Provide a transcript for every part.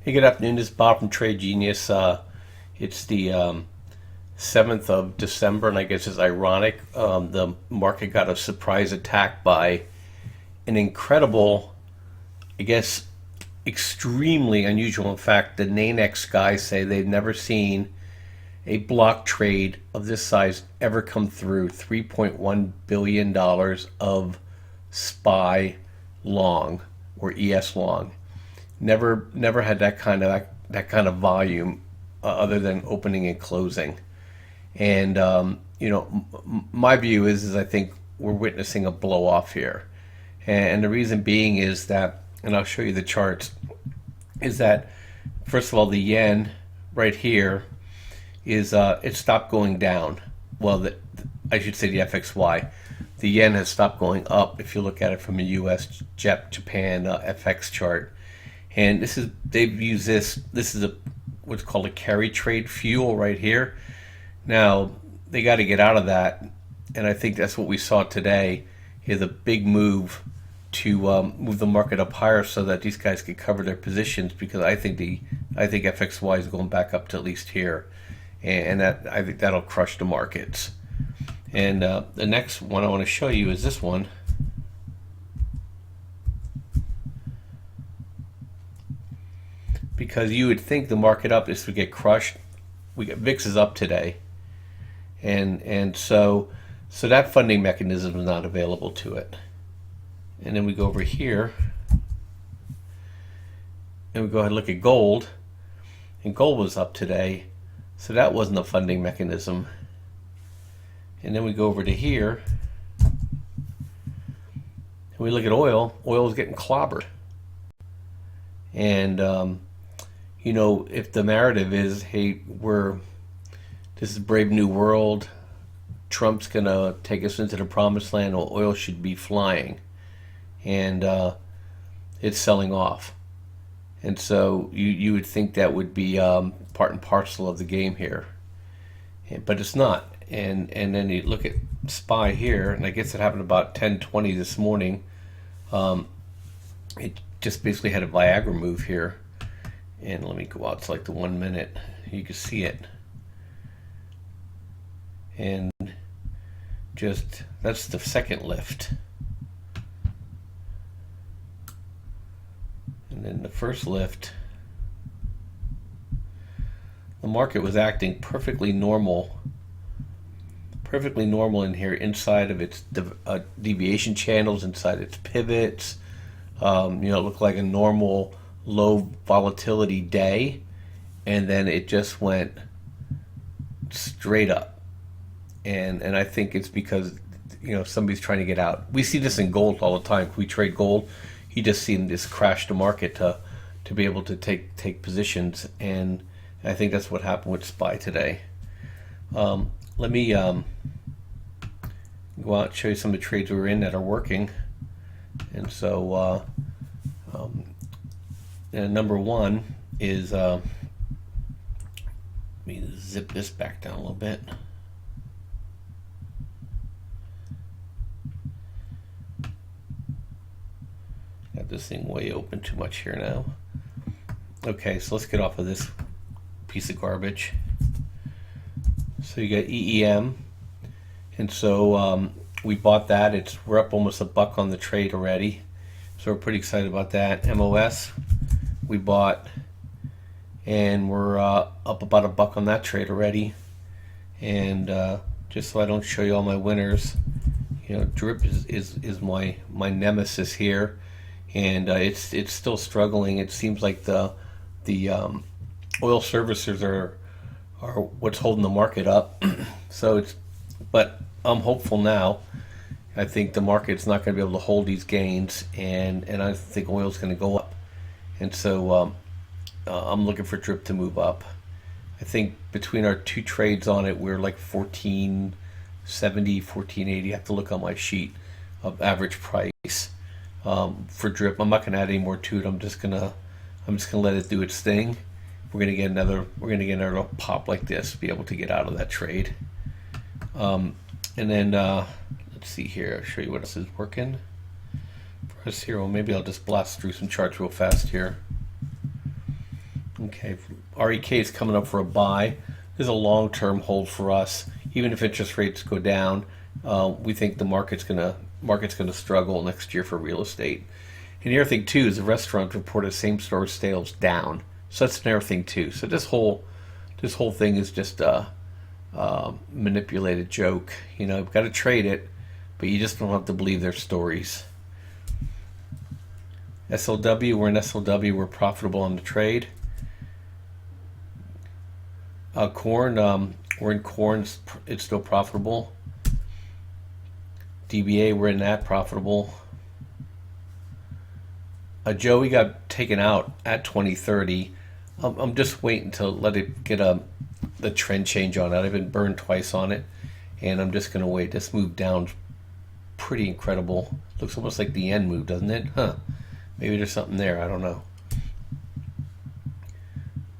Hey, good afternoon. This is Bob from Trade Genius. It's the 7th of December, and I guess it's ironic. The market got a surprise attack by an incredible, I guess, extremely unusual. In fact, the Nanex guys say they've never seen a block trade of this size ever come through. $3.1 billion of SPY long or ES long. Never had that kind of volume other than opening and closing. And my view is I think we're witnessing a blow off here, and the reason being is that, and I'll show you the charts, is that first of all the yen right here is it stopped going down. Well, I should say the FXY. The yen has stopped going up if you look at it from a U.S. Japan FX chart. And they've used this. This is what's called a carry trade fuel right here. Now they got to get out of that, and I think that's what we saw today. Is a big move to move the market up higher so that these guys could cover their positions, because I think FXY is going back up to at least here, and that I think that'll crush the markets. And the next one I want to show you is this one. Because you would think the market up is to get crushed. We got VIX is up today, and so that funding mechanism is not available to it. And then we go over here, and we go ahead and look at gold, and gold was up today, so that wasn't a funding mechanism. And then we go over to here, and we look at oil. Oil is getting clobbered, and if the narrative is, hey, this is Brave New World, Trump's gonna take us into the promised land, well, oil should be flying, and it's selling off. And so you would think that would be part and parcel of the game here, but it's not. And then you look at SPY here, and I guess it happened about 10:20 this morning. It just basically had a Viagra move here. And let me go out to like the 1 minute. You can see it. And just, that's the second lift. And then the first lift, the market was acting perfectly normal in here, inside of its deviation channels, inside its pivots. It looked like a normal low volatility day, and then it just went straight up. And I think it's because somebody's trying to get out. We see this in gold all the time. We trade gold. You just seen this crash the market to be able to take positions, and I think that's what happened with SPY today. Let me go out and show you some of the trades we're in that are working. And so number one is, let me zip this back down a little bit. Got this thing way open too much here now. Okay, so let's get off of this piece of garbage. So you got EEM, and so we bought that. We're up almost $1 on the trade already, so we're pretty excited about that. MOS we bought, and we're up about $1 on that trade already. And just so I don't show you all my winners, DRIP is my nemesis here, and it's still struggling. It seems like the oil servicers are what's holding the market up. But I'm hopeful now. I think the market's not going to be able to hold these gains, and I think oil's going to go up. And so I'm looking for DRIP to move up. I think between our two trades on it, we're like 1470, 1480. I have to look on my sheet of average price for DRIP. I'm not going to add any more to it. I'm just gonna let it do its thing. We're gonna get another pop like this, be able to get out of that trade. And then let's see here. I'll show you what else is working for us here. Well, maybe I'll just blast through some charts real fast here. Okay, REK is coming up for a buy. This is a long-term hold for us. Even if interest rates go down, we think the market's gonna struggle next year for real estate. And the other thing too is the restaurant reported same-store sales down, so that's another thing too. So this whole thing is just a manipulated joke. You've got to trade it, but you just don't have to believe their stories. SLW, we're in SLW. We're profitable on the trade. Corn, we're in corn. It's still profitable. DBA, we're in that, profitable. Joey got taken out at 2030. I'm just waiting to let it get the trend change on it. I've been burned twice on it, and I'm just gonna wait. This move down pretty incredible. Looks almost like the end move, doesn't it? Huh? Maybe there's something there. I don't know.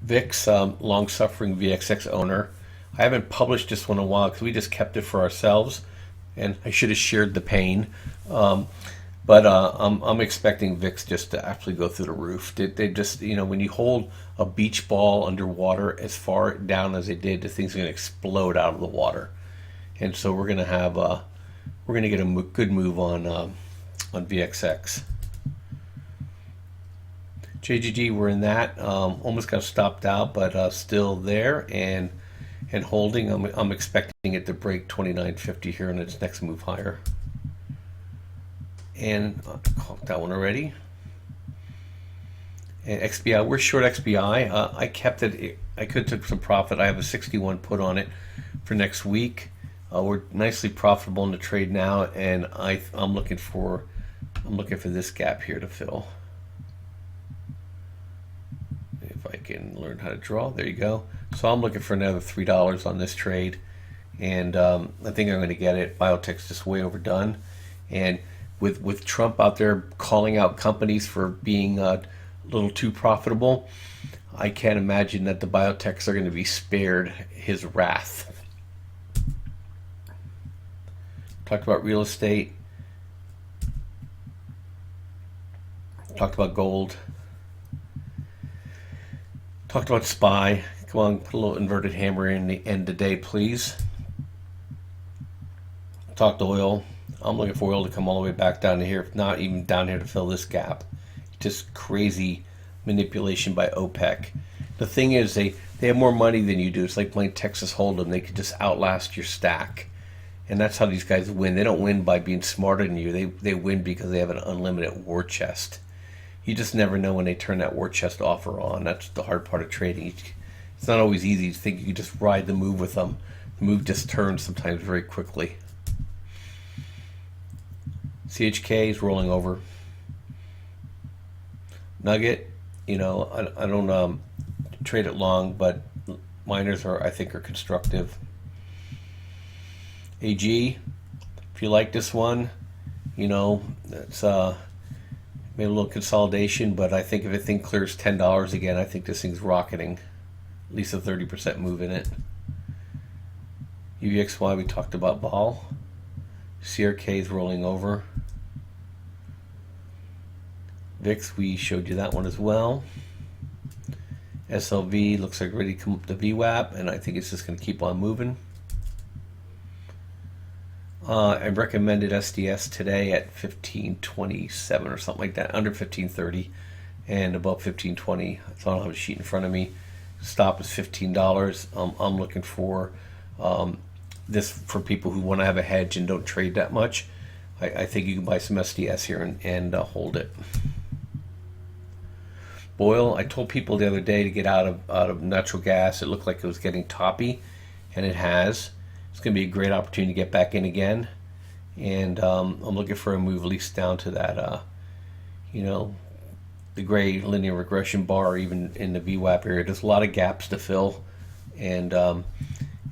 VIX, long-suffering VXX owner. I haven't published this one in a while because we just kept it for ourselves, and I should have shared the pain. But I'm expecting VIX just to actually go through the roof. They just, when you hold a beach ball underwater as far down as they did, the thing's going to explode out of the water. And so we're going to get a good move on VXX. JGG, we're in that. Almost got stopped out, but still there and holding. I'm expecting it to break 29.50 here in its next move higher. And caught that one already. And XBI, we're short XBI. I kept it. I could took some profit. I have a 61 put on it for next week. We're nicely profitable in the trade now, and I'm looking for this gap here to fill. If I can learn how to draw, there you go. So I'm looking for another $3 on this trade, and I think I'm going to get it. Biotech's just way overdone, and with Trump out there calling out companies for being a little too profitable, I can't imagine that the biotechs are going to be spared his wrath. Talked about real estate. Talked about gold. Talked about SPY. Come on, put a little inverted hammer in the end today, please. Talked oil. I'm looking for oil to come all the way back down to here, if not even down here to fill this gap. Just crazy manipulation by OPEC. The thing is, they have more money than you do. It's like playing Texas Hold'em. They could just outlast your stack. And that's how these guys win. They don't win by being smarter than you. They win because they have an unlimited war chest. You just never know when they turn that war chest off or on. That's the hard part of trading. It's not always easy to think you can just ride the move with them. The move just turns sometimes very quickly. CHK is rolling over. Nugget, I don't trade it long, but miners I think are constructive. AG, if you like this one, it's maybe a little consolidation, but I think if the thing clears $10 again, I think this thing's rocketing. At least a 30% move in it. UVXY, we talked about Vol. CRK is rolling over. VIX, we showed you that one as well. SLV looks like ready to come up to VWAP, and I think it's just going to keep on moving. I recommended SDS today at 1527 or something like that, under 1530 and above 1520. So I don't have a sheet in front of me. Stop is $15. I'm looking for this for people who want to have a hedge and don't trade that much. I think you can buy some SDS here and hold it. Oil, I told people the other day to get out of natural gas. It looked like it was getting toppy, and it has. It's going to be a great opportunity to get back in again, and I'm looking for a move at least down to that, the gray linear regression bar, or even in the VWAP area. There's a lot of gaps to fill, and I'll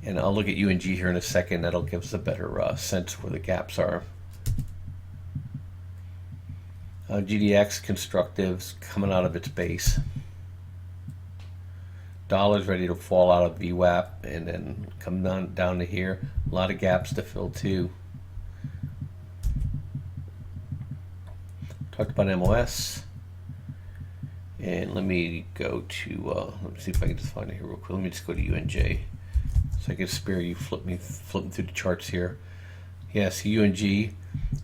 look at UNG here in a second. That'll give us a better sense where the gaps are. GDX constructives coming out of its base. Dollar's ready to fall out of VWAP and then come down to here. A lot of gaps to fill too. Talked about MOS. And let me go to, let me see if I can just find it here real quick. Let me just go to UNJ so I can spare you flipping through the charts here. Yes, UNG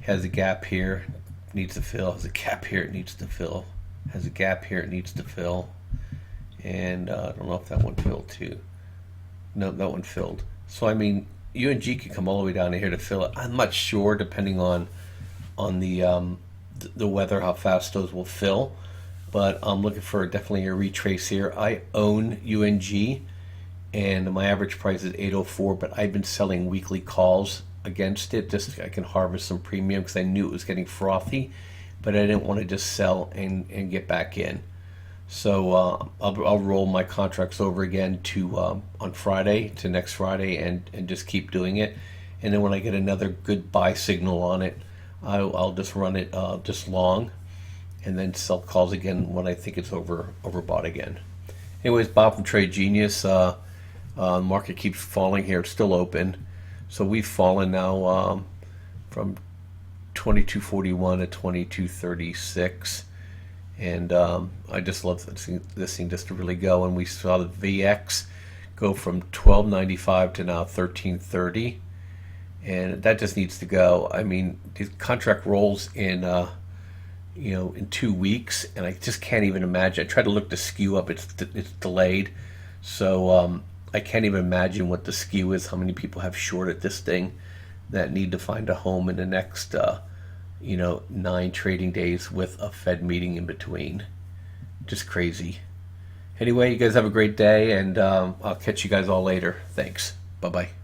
has a gap here, needs to fill, has a gap here, it needs to fill, has a gap here, it needs to fill. And I don't know if that one filled too. No, that one filled. So I mean, UNG could come all the way down to here to fill it. I'm not sure, depending on the weather, how fast those will fill. But I'm looking for definitely a retrace here. I own UNG, and my average price is 804. But I've been selling weekly calls against it, just I can harvest some premium because I knew it was getting frothy, but I didn't want to just sell and get back in. So I'll roll my contracts over again to on Friday to next Friday and just keep doing it. And then when I get another good buy signal on it, I'll just run it just long, and then sell calls again when I think it's overbought again. Anyways, Bob from Trade Genius. Market keeps falling here. It's still open, so we've fallen now from 2241 to 2236. And I just love this thing just to really go. And we saw the VX go from 1295 to now 1330, and that just needs to go. I mean, the contract rolls in in 2 weeks, and I just can't even imagine. I tried to look the skew up; it's delayed, so I can't even imagine what the skew is. How many people have shorted this thing that need to find a home in the next 9 trading days with a Fed meeting in between. Just crazy. Anyway, you guys have a great day, and I'll catch you guys all later. Thanks. Bye-bye.